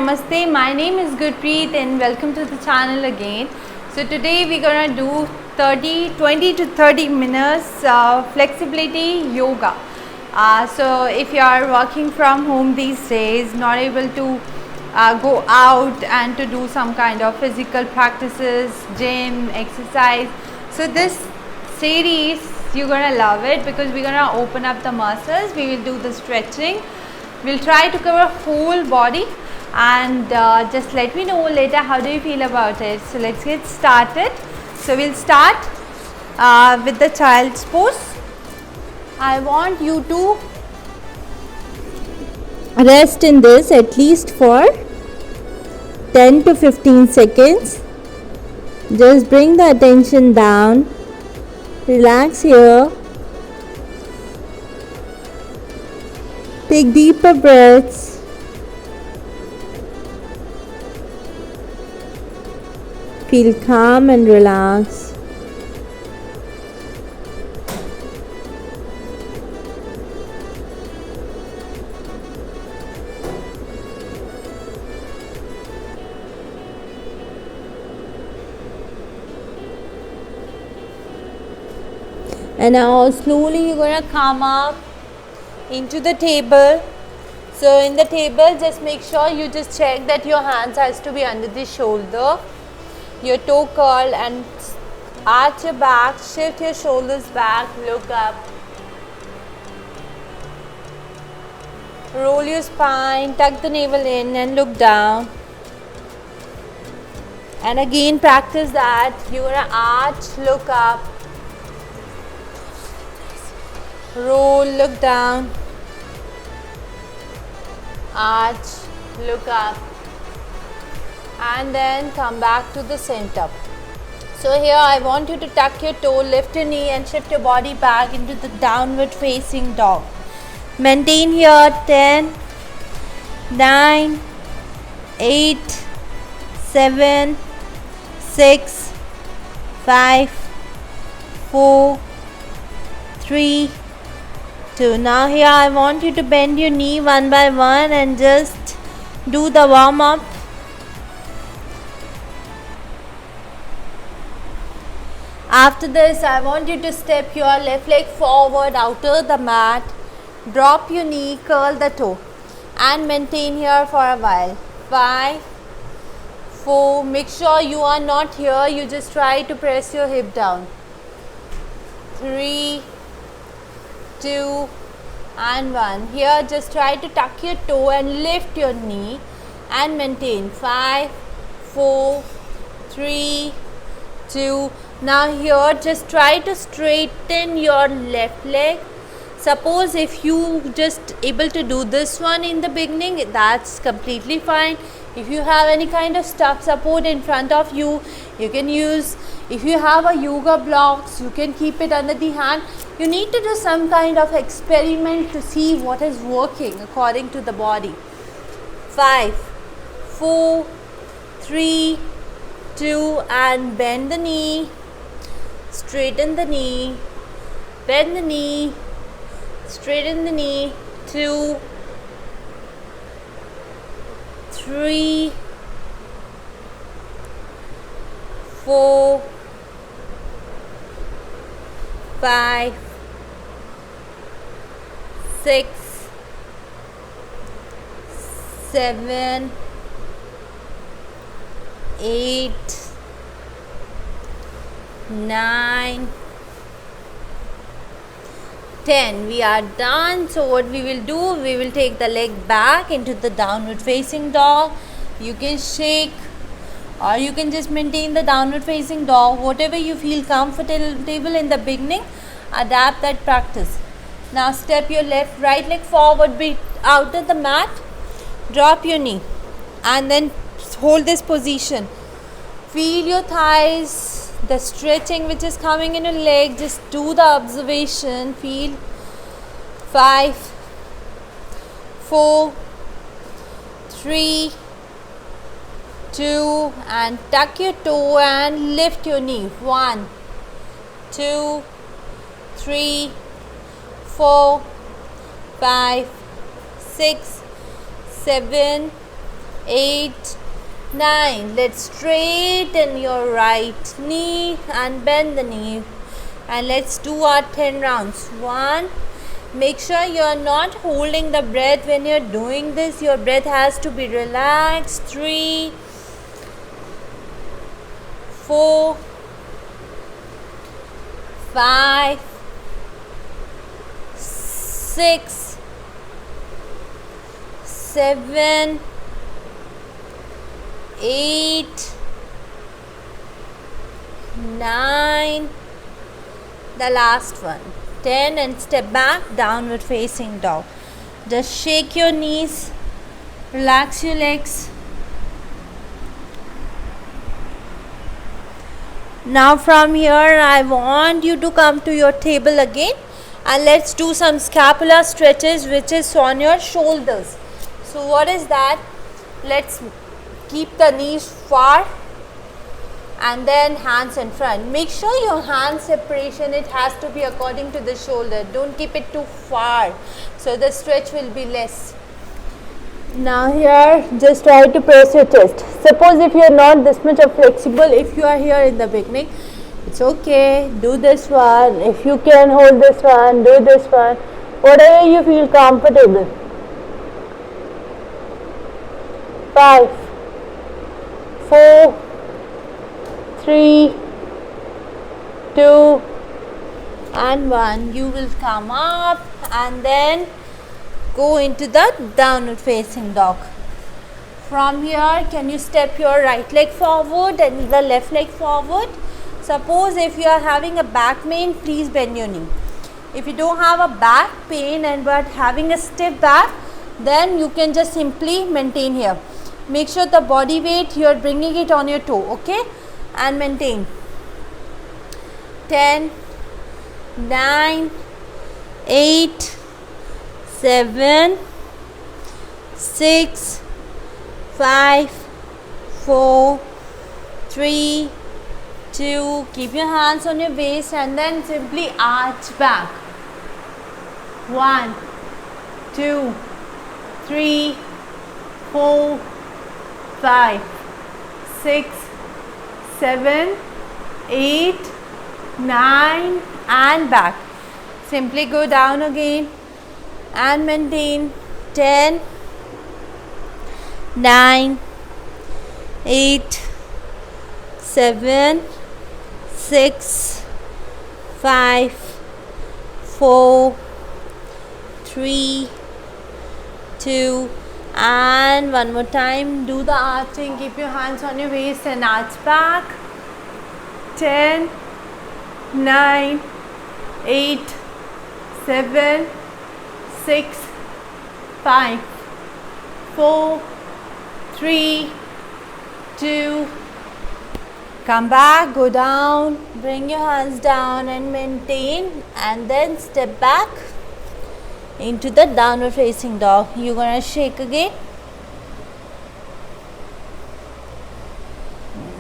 Namaste, my name is Gurpreet and welcome to the channel again. So today we're gonna do 20 to 30 minutes flexibility yoga. So if you are working from home these days, not able to go out and to do some kind of physical practices, gym, exercise. So this series you're gonna love it because we're gonna open up the muscles, we will do the stretching. We'll try to cover whole body and just let me know later how do you feel about it. So let's get started. So we'll start with the child's pose. I want you to rest in this at least for 10 to 15 seconds. Just bring the attention down, relax here. Take deeper breaths. Feel calm and relaxed. And now slowly you're going to come up into the table. So in the table, just make sure you just check that your hands has to be under the shoulder, your toe curl, and arch your back, shift your shoulders back, look up, roll your spine, tuck the navel in and look down. And again practice that. You're gonna arch, look up, roll, look down, arch, look up, and then come back to the center. So here I want you to tuck your toe, lift your knee and shift your body back into the downward facing dog. Maintain here 10, 9, 8, 7, 6, 5, 4, 3, 2. Now here I want you to bend your knee one by one and just do the warm up. After this I want you to step your left leg forward outer the mat, drop your knee, curl the toe and maintain here for a while. 5, 4, make sure you are not here, you just try to press your hip down. 3, 2 and 1. Here just try to tuck your toe and lift your knee and maintain. 5, 4, 3, 2. Now here just try to straighten your left leg. Suppose if you just able to do this one in the beginning, that's completely fine. If you have any kind of stuff support in front of you, you can use. If you have a yoga blocks, you can keep it under the hand. You need to do some kind of experiment to see what is working according to the body. 5, 4, 3, 2 and bend the knee, straighten the knee, bend the knee, straighten the knee. 2, 3, 4, 5, 6, 7, 8, 9, 10. We are done. So what we will do, we will take the leg back into the downward facing dog. You can shake or you can just maintain the downward facing dog, whatever you feel comfortable in the beginning. Adapt that practice. Now step your right leg forward, be out of the mat, drop your knee and then hold this position. Feel your thighs, the stretching which is coming in your leg, just do the observation. Feel. 5, 4, 3, 2 and tuck your toe and lift your knee. 1, 2, 3, 4, 5, 6, 7, 8, 9. Let's straighten your right knee and bend the knee. And let's do our 10 rounds. 1. Make sure you are not holding the breath when you're doing this. Your breath has to be relaxed. 3, 4, 5, 6, 7, 8, 9. The last one. 10 and step back, downward facing dog. Just shake your knees, relax your legs. Now from here I want you to come to your table again and let's do some scapular stretches which is on your shoulders. So what is that? Let's keep the knees far and then hands in front. Make sure your hand separation, it has to be according to the shoulder. Don't keep it too far so the stretch will be less. Now here just try to press your chest. Suppose if you are not this much of flexible, if you are here in the beginning, it's okay, do this one. If you can hold this one, do this one, whatever you feel comfortable. 5, 4, 3, 2 and 1. You will come up and then go into the downward facing dog. From here, can you step your right leg forward and the left leg forward? Suppose if you are having a back pain, please bend your knee. If you don't have a back pain and but having a stiff back, then you can just simply maintain here. Make sure the body weight you are bringing it on your toe, okay? And maintain. 10, 9, 8, 7, 6, 5, 4, 3, 2. Keep your hands on your waist and then simply arch back. 1, 2, 3, 4, 5, 6, 7, 8, 9 and back. Simply go down again and maintain. 10, 9, 8, 7, 6, 5, 4, 3, 2 and one more time. Do the arching. Keep your hands on your waist and arch back. 10, 9, 8, 7, 6, 5, 4, 3, 2. Come back, go down, bring your hands down and maintain and then step back into the downward facing dog. You're gonna shake again.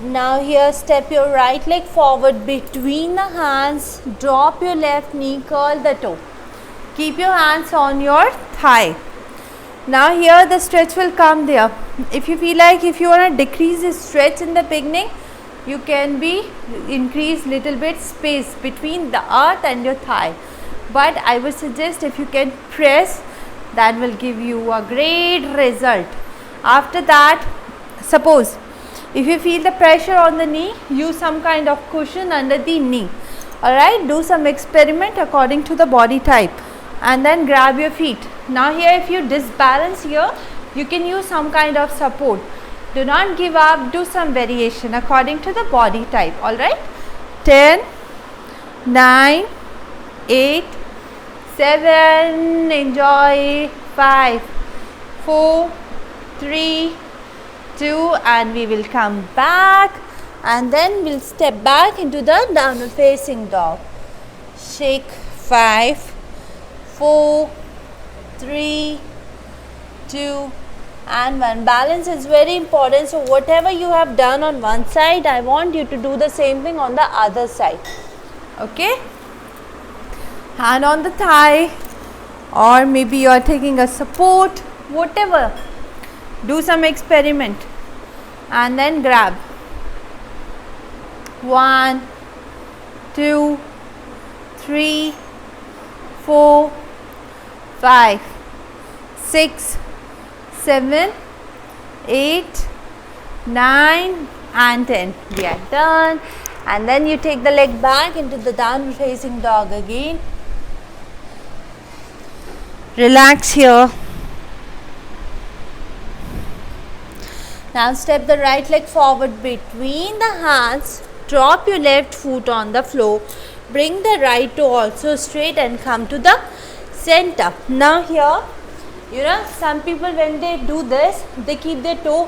Now here step your right leg forward between the hands, drop your left knee, curl the toe. Keep your hands on your thigh. Now here the stretch will come there. If you feel like if you want to decrease the stretch in the beginning, you can be increase little bit space between the earth and your thigh. But I would suggest if you can press, that will give you a great result. After that, suppose if you feel the pressure on the knee, use some kind of cushion under the knee. Alright, do some experiment according to the body type and then grab your feet. Now here if you disbalance here, you can use some kind of support. Do not give up, do some variation according to the body type. Alright, 10, 9, 8, 7, enjoy, 5, 4, 3, 2 and we will come back and then we'll step back into the downward facing dog. Shake. 5, 4, 3, 2 and 1. Balance is very important. So whatever you have done on one side, I want you to do the same thing on the other side. Okay. Hand on the thigh or maybe you are taking a support, whatever. Do some experiment and then grab. 1, 2, 3, 4, 5, 6, 7, 8, 9 and 10. We are done. And then you take the leg back into the downward facing dog again. Relax here. Now step the right leg forward between the hands. Drop your left foot on the floor. Bring the right toe also straight and come to the center. Now here, some people when they do this, they keep their toe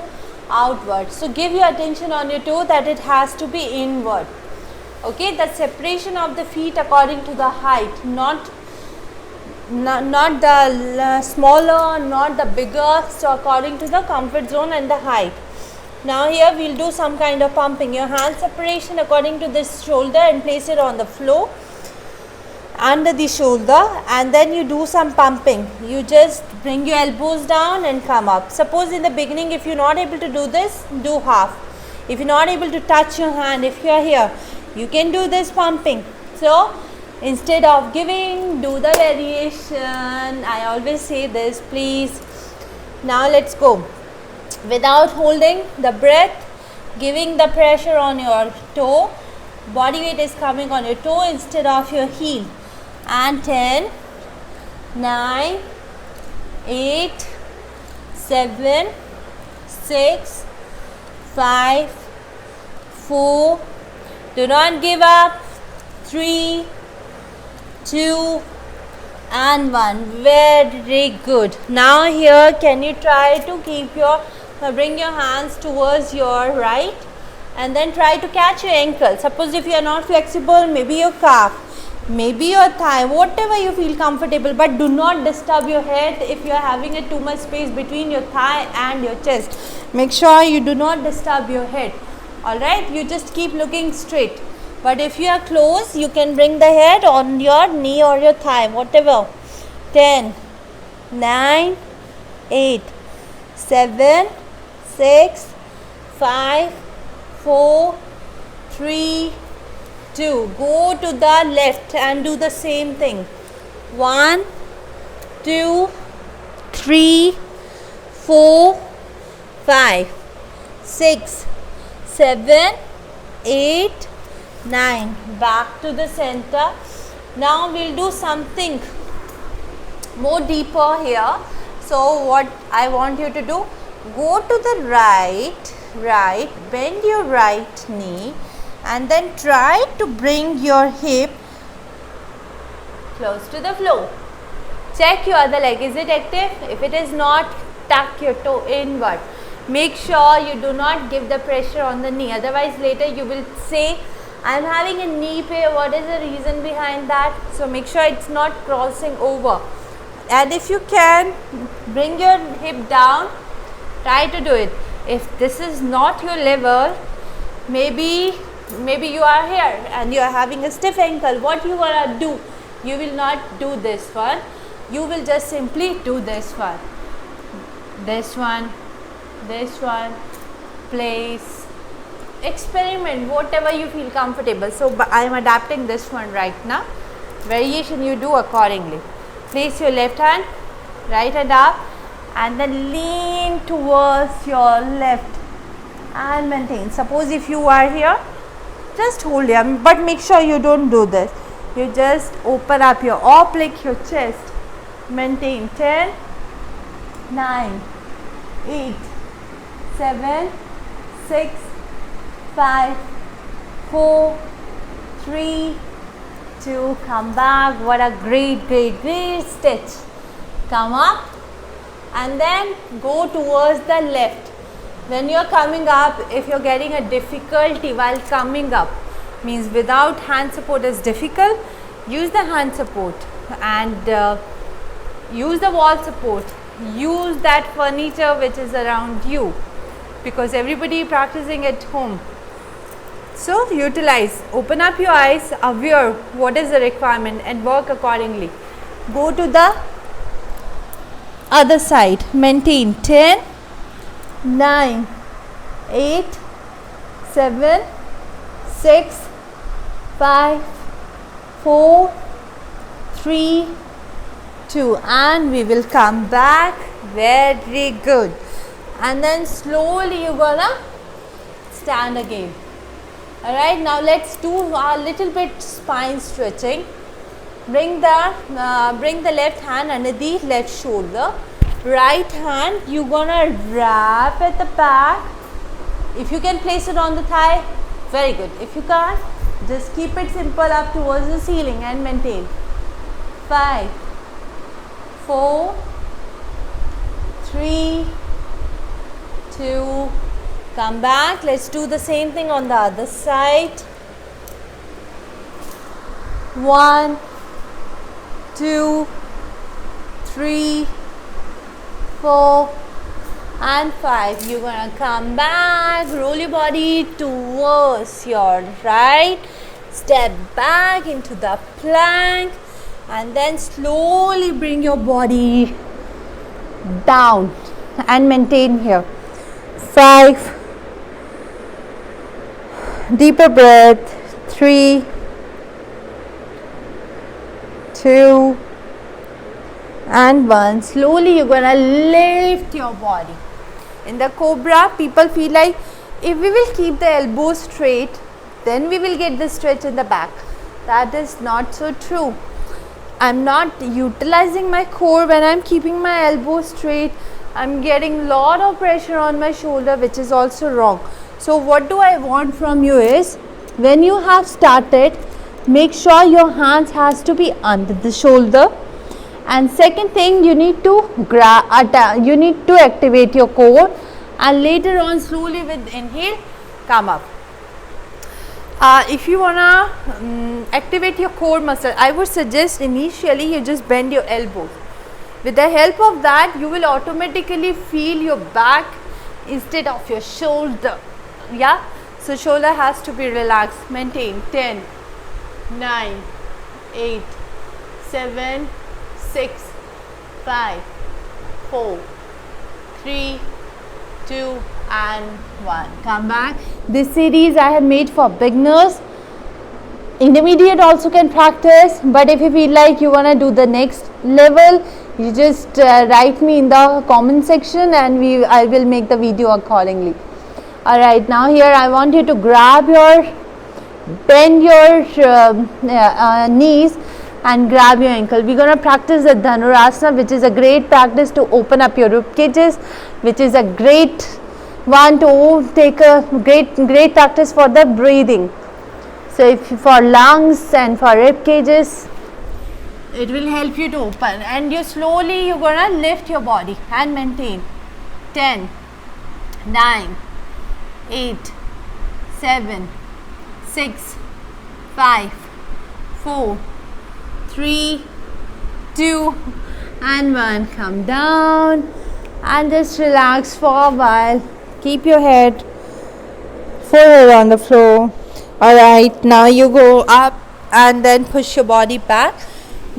outward. So give your attention on your toe that it has to be inward. Okay, the separation of the feet according to the height, not the smaller, not the bigger, so according to the comfort zone and the height. Now here we will do some kind of pumping. Your hand separation according to this shoulder and place it on the floor under the shoulder, and then you do some pumping. You just bring your elbows down and come up. Suppose in the beginning if you are not able to do this, do half. If you are not able to touch your hand, if you are here, you can do this pumping. So instead of giving, do the variation. I always say this, please. Now let's go. Without holding the breath, giving the pressure on your toe, body weight is coming on your toe instead of your heel. And 10, 9, 8, 7, 6, 5, 4, do not give up, 3, 2 and 1. Very good. Now here can you try to keep your bring your hands towards your right and then try to catch your ankle. Suppose if you are not flexible, maybe your calf, maybe your thigh, whatever you feel comfortable, but do not disturb your head if you are having a too much space between your thigh and your chest. Make sure you do not disturb your head. Alright, you just keep looking straight. But if you are close, you can bring the head on your knee or your thigh, whatever. 10, 9, 8, 7, 6, 5, 4, 3, 2. Go to the left and do the same thing. 1, 2, 3, 4, 5, 6, 7, 8, 9. Back to the center. Now we'll do something more deeper here. So what I want you to do, go to the right, bend your right knee and then try to bring your hip close to the floor. Check your other leg, is it active? If it is not, tuck your toe inward. Make sure you do not give the pressure on the knee, otherwise later you will say, I am having a knee pain, what is the reason behind that? So make sure it's not crossing over. And if you can, bring your hip down, try to do it. If this is not your level, maybe you are here and you are having a stiff ankle, what you gonna do? You will not do this one, you will just simply do this one, place, experiment, whatever you feel comfortable. So I am adapting this one right now. Variation you do accordingly. Place your left hand, right hand up and then lean towards your left and maintain. Suppose if you are here, just hold here, but make sure you don't do this. You just open up your oblique, your chest, maintain. 10, 9, 8, 7, 6, 5, 4, 3, 2, come back. What a great stitch. Come up and then go towards the left. When you are coming up, if you are getting a difficulty while coming up, means without hand support is difficult, use the hand support and use the wall support, use that furniture which is around you, because everybody practicing at home. So utilize, open up your eyes, aware what is the requirement and work accordingly. Go to the other side, maintain. 10, 9, 8, 7, 6, 5, 4, 3, 2, and we will come back. Very good. And then slowly you're gonna stand again. Alright, now let's do a little bit spine stretching. Bring the left hand under the left shoulder. Right hand you're gonna wrap at the back. If you can place it on the thigh, very good. If you can't, just keep it simple up towards the ceiling and maintain. 5, 4, 3, 2, come back. Let's do the same thing on the other side. 1, 2, 3, 4 and 5. You're gonna come back, roll your body towards your right, step back into the plank, and then slowly bring your body down and maintain here. 5, deeper breath. 3, 2 and 1. Slowly you're gonna lift your body. In the cobra, people feel like if we will keep the elbows straight, then we will get the stretch in the back. That is not so true. I'm not utilizing my core when I'm keeping my elbows straight. I'm getting lot of pressure on my shoulder, which is also wrong. So what do I want from you is, when you have started, make sure your hands has to be under the shoulder. And second thing, you need to activate your core, and later on slowly with inhale come up. If you wanna activate your core muscle, I would suggest initially you just bend your elbows. With the help of that, you will automatically feel your back instead of your shoulder. Yeah, so shoulder has to be relaxed. Maintain. 10, 9, 8, 7, 6, 5, 4, 3, 2 and 1. Come back. This series I have made for beginners. Intermediate also can practice, but if you feel like you want to do the next level, you just write me in the comment section and I will make the video accordingly. Alright, now here I want you to bend your knees and grab your ankle. We're going to practice the Dhanurasana, which is a great practice to open up your rib cages, which is a great one to take a great practice for the breathing. So if for lungs and for rib cages, it will help you to open, and you're gonna lift your body and maintain. 10, 9, 8, 7, 6, 5, 4, 3, 2 and 1. Come down and just relax for a while. Keep your forehead on the floor. Alright, now you go up and then push your body back.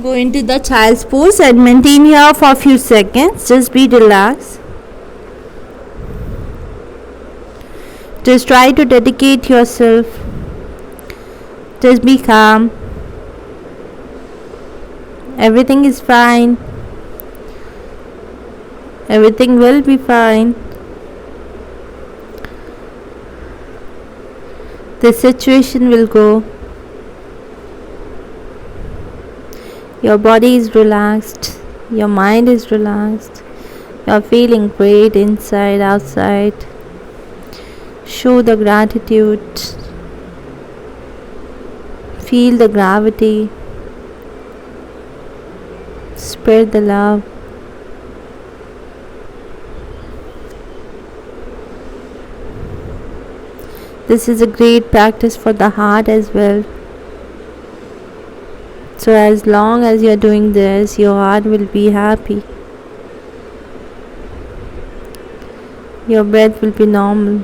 Go into the child's pose and maintain here for a few seconds. Just be relaxed. Just try to dedicate yourself. Just be calm. Everything is fine. Everything will be fine. The situation will go. Your body is relaxed. Your mind is relaxed. You are feeling great inside, outside. Show the gratitude. Feel the gravity. Spread the love. This is a great practice for the heart as well. So as long as you are doing this, your heart will be happy. Your breath will be normal.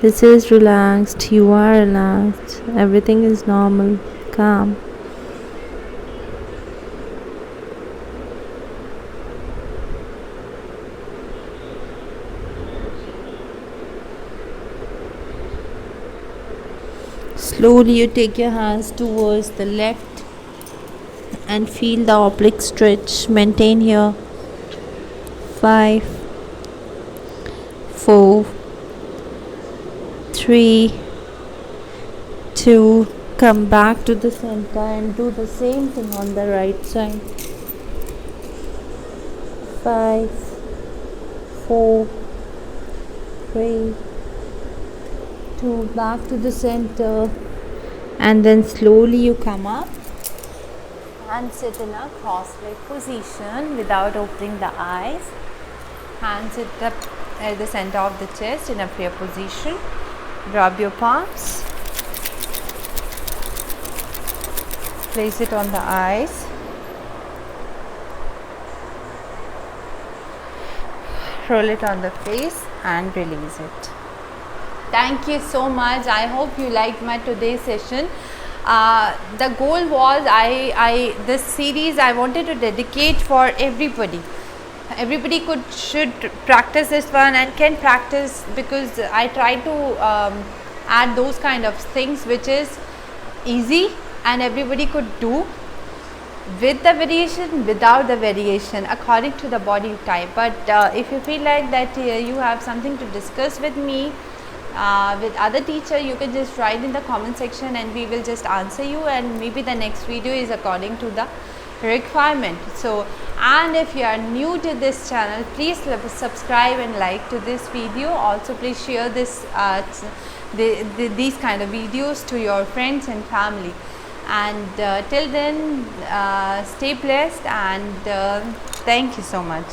This is relaxed. You are relaxed. Everything is normal, calm. Slowly you take your hands towards the left and feel the oblique stretch. Maintain here. 5, 4, 3, 2. Come back to the center and do the same thing on the right side. 5, 4, 3, 2. Back to the center, and then slowly you come up and sit in a cross-leg position without opening the eyes. Hands at the center of the chest in a prayer position. Rub your palms. Place it on the eyes. Roll it on the face and release it. Thank you so much. I hope you liked my today's session. The goal was this series I wanted to dedicate for everybody. Everybody should practice this one and can practice, because I try to add those kind of things which is easy and everybody could do, with the variation, without the variation, according to the body type. But if you feel like that you have something to discuss with me, with other teacher, you can just write in the comment section and we will just answer you, and maybe the next video is according to the requirement. So, and if you are new to this channel, please subscribe and like to this video. Also please share this these kind of videos to your friends and family. And till then, stay blessed, and thank you so much.